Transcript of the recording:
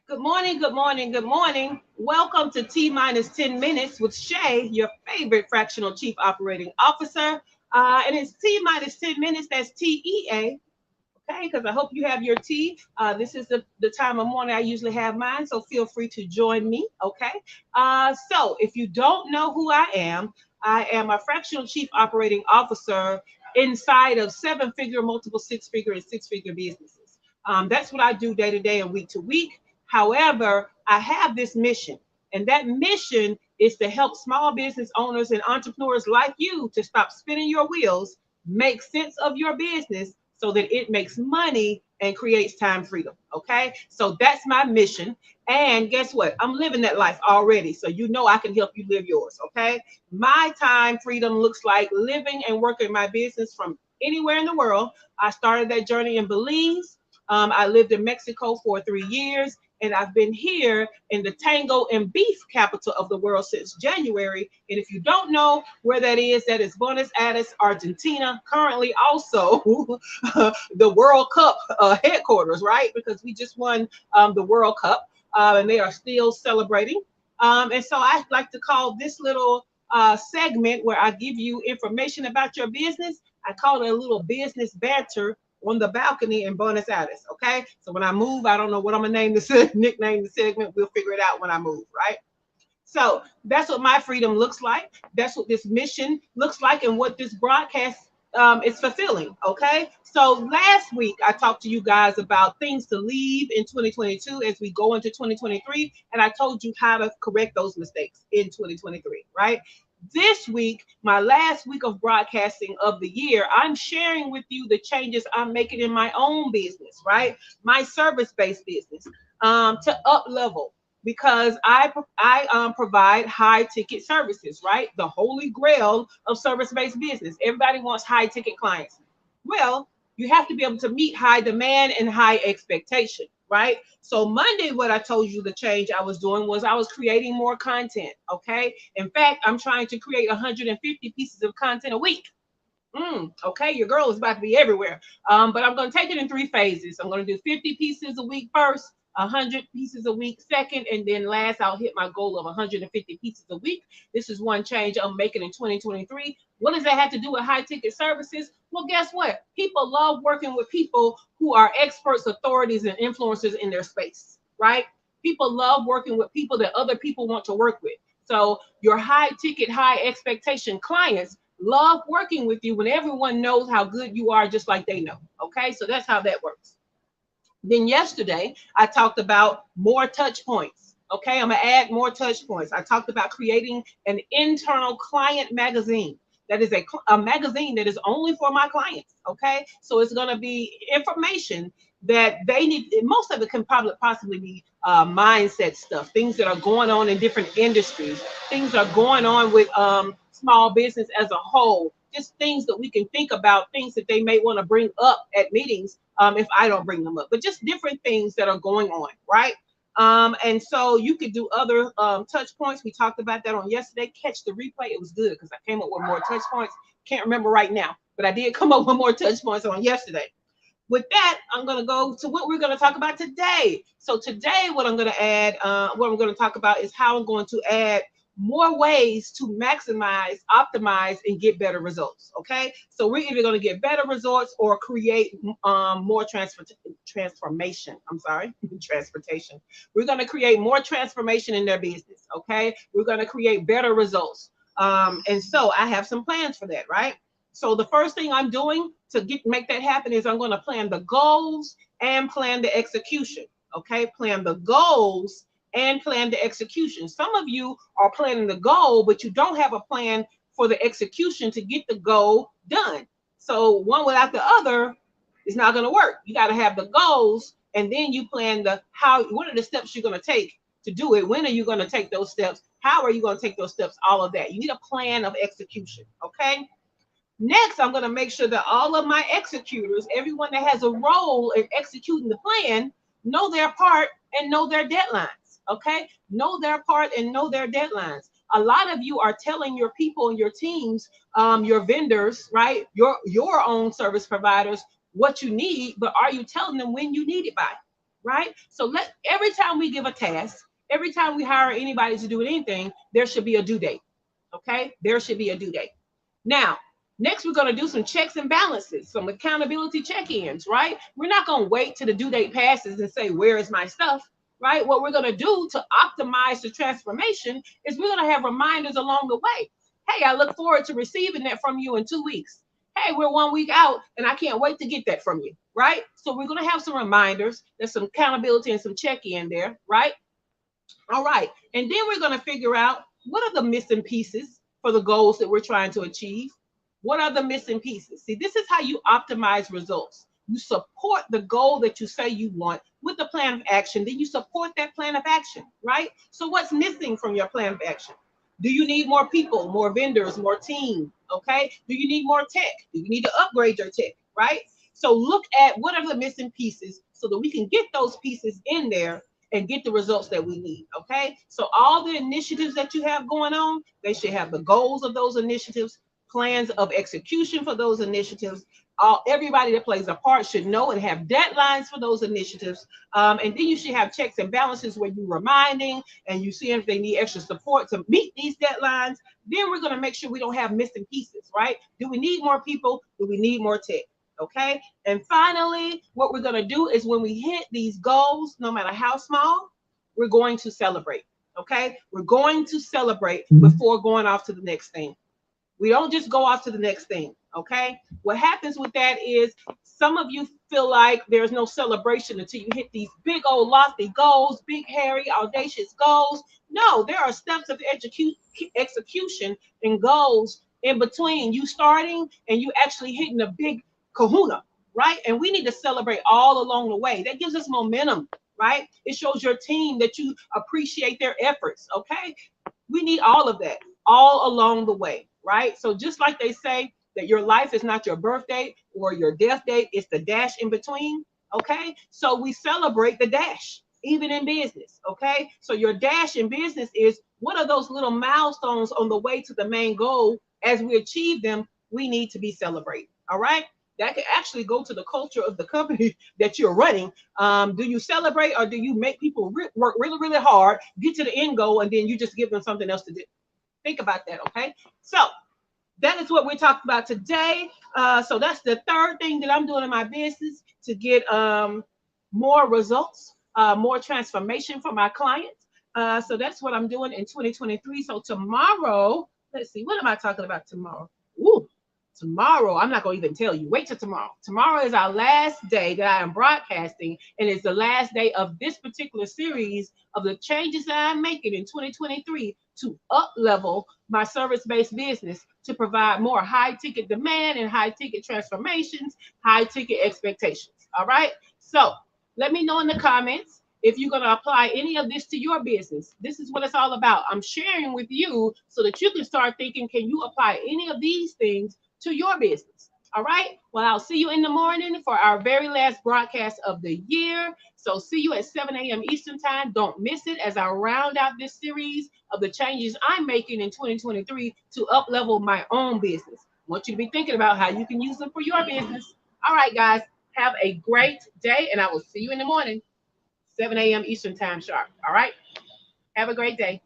Good morning, good morning, good morning. Welcome to T minus 10 minutes with Shay, your favorite fractional chief operating officer. And it's T minus 10 minutes, that's TEA, okay? Because I hope you have your tea. This is the time of morning I usually have mine, so feel free to join me, okay? So if you don't know who I am a fractional chief operating officer inside of seven figure, multiple six figure, and six figure businesses. That's what I do day to day and week to week. However, I have this mission, and that mission is to help small business owners and entrepreneurs like you to stop spinning your wheels, make sense of your business so that it makes money and creates time freedom. Okay. So that's my mission. And guess what? I'm living that life already. So you know I can help you live yours. Okay. My time freedom looks like living and working my business from anywhere in the world. I started that journey in Belize. I lived in Mexico for 3 years, and I've been here in the tango and beef capital of the world since January. And if you don't know where that is Buenos Aires, Argentina, currently also the World Cup headquarters, right? Because we just won the World Cup, and they are still celebrating. And so I like to call this little segment where I give you information about your business. I call it a little business banter on the balcony in Buenos Aires. Okay. So when I move, I don't know what I'm gonna name this nickname the segment. We'll figure it out when I move, right? So that's what my freedom looks like. That's what this mission looks like, and what this broadcast is fulfilling. Okay. So last week I talked to you guys about things to leave in 2022 as we go into 2023, and I told you how to correct those mistakes in 2023. Right. This week, my last week of broadcasting of the year, I'm sharing with you the changes I'm making in my own business, right? My service-based business, to up level, because I provide high ticket services, right? The holy grail of service based business. Everybody wants high ticket clients. Well, you have to be able to meet high demand and high expectation, right? So Monday, what I told you the change I was doing was I was creating more content. Okay. In fact, I'm trying to create 150 pieces of content a week. Okay, your girl is about to be everywhere. But I'm going to take it in three phases. I'm going to do 50 pieces a week first, 100 pieces a week second, and then last I'll hit my goal of 150 pieces a week. This is one change I'm making in 2023. What does that have to do with high ticket services? Well, guess what? People love working with people who are experts, authorities, and influencers in their space, right? People love working with people that other people want to work with. So your high ticket, high expectation clients love working with you when everyone knows how good you are, just like they know. Okay, so that's how that works. Then yesterday, I talked about more touch points. Okay, I'm gonna add more touch points. I talked about creating an internal client magazine. That is a magazine that is only for my clients. Okay, so it's gonna be information that they need. Most of it can probably possibly be mindset stuff, things that are going on in different industries, things that are going on with small business as a whole, just things that we can think about, things that they may want to bring up at meetings, if I don't bring them up, but just different things that are going on, right? And so you could do other touch points. We talked about that on yesterday. Catch the replay. It was good because I came up with more touch points. Can't remember right now, but I did come up with more touch points on yesterday. With that, I'm going to go to what we're going to talk about today. So today, what I'm going to add, what I'm going to talk about is how I'm going to add more ways to maximize, optimize, and get better results. Okay, so we're either going to get better results or create more transformation. I'm sorry, transportation. We're going to create more transformation in their business. Okay, we're going to create better results. And so I have some plans for that, right? So the first thing I'm doing to make that happen is I'm going to plan the goals and plan the execution. Okay, plan the goals and plan the execution. Some of you are planning the goal, but you don't have a plan for the execution to get the goal done. So one without the other is not going to work. You got to have the goals, and then you plan the how. What are the steps you're going to take to do it? When are you going to take those steps? How are you going to take those steps? All of that. You need a plan of execution. Okay. Next, I'm going to make sure that all of my executors, everyone that has a role in executing the plan, know their part and know their deadlines. Okay? Know their part and know their deadlines. A lot of you are telling your people and your teams, your vendors, right? Your own service providers what you need, but are you telling them when you need it by? right? So every time we give a task, every time we hire anybody to do anything, there should be a due date. Okay, there should be a due date. Now, next we're going to do some checks and balances, some accountability check-ins, right? We're not going to wait till the due date passes and say, where is my stuff, right? What we're going to do to optimize the transformation is we're going to have reminders along the way. Hey, I look forward to receiving that from you in 2 weeks. Hey, we're 1 week out and I can't wait to get that from you, right? So we're going to have some reminders. There's some accountability and some check-in there, right? All right. And then we're going to figure out what are the missing pieces for the goals that we're trying to achieve. What are the missing pieces? See, this is how you optimize results. You support the goal that you say you want with the plan of action. Then you support that plan of action, right? So what's missing from your plan of action? Do you need more people, more vendors, more team? Okay. Do you need more tech? Do you need to upgrade your tech, right? So look at what are the missing pieces so that we can get those pieces in there and get the results that we need. Okay. So all the initiatives that you have going on, they should have the goals of those initiatives, plans of execution for those initiatives. Everybody that plays a part should know and have deadlines for those initiatives. And then you should have checks and balances where you're reminding and you see if they need extra support to meet these deadlines. Then we're going to make sure we don't have missing pieces, right? Do we need more people? Do we need more tech? Okay. And finally, what we're going to do is when we hit these goals, no matter how small, we're going to celebrate. Okay. We're going to celebrate before going off to the next thing. We don't just go off to the next thing. Okay. What happens with that is some of you feel like there's no celebration until you hit these big old lofty goals, big, hairy, audacious goals. No, there are steps of execution and goals in between you starting and you actually hitting a big kahuna, right? And we need to celebrate all along the way. That gives us momentum, right? It shows your team that you appreciate their efforts, okay? We need all of that all along the way, right? So just like they say that your life is not your birth date or your death date, it's the dash in between, okay? So we celebrate the dash, even in business, okay? So your dash in business is what are those little milestones on the way to the main goal? As we achieve them, we need to be celebrated, all right? That can actually go to the culture of the company that you're running. Do you celebrate or do you make people work really, really hard, get to the end goal, and then you just give them something else to do? Think about that, okay? So that is what we're talking about today. So that's the third thing that I'm doing in my business to get more results, more transformation for my clients. So that's what I'm doing in 2023. So tomorrow, let's see, what am I talking about tomorrow? Ooh, tomorrow, I'm not going to even tell you. Wait till tomorrow. Tomorrow is our last day that I am broadcasting, and it's the last day of this particular series of the changes that I'm making in 2023 to up level my service-based business to provide more high-ticket demand and high-ticket transformations, high-ticket expectations. All right? So let me know in the comments if you're going to apply any of this to your business. This is what it's all about. I'm sharing with you so that you can start thinking, can you apply any of these things to your business? All right. Well, I'll see you in the morning for our very last broadcast of the year. So see you at 7 a.m. Eastern time. Don't miss it as I round out this series of the changes I'm making in 2023 to up level my own business. I want you to be thinking about how you can use them for your business. All right, guys. Have a great day, and I will see you in the morning, 7 a.m. Eastern time sharp. All right. Have a great day.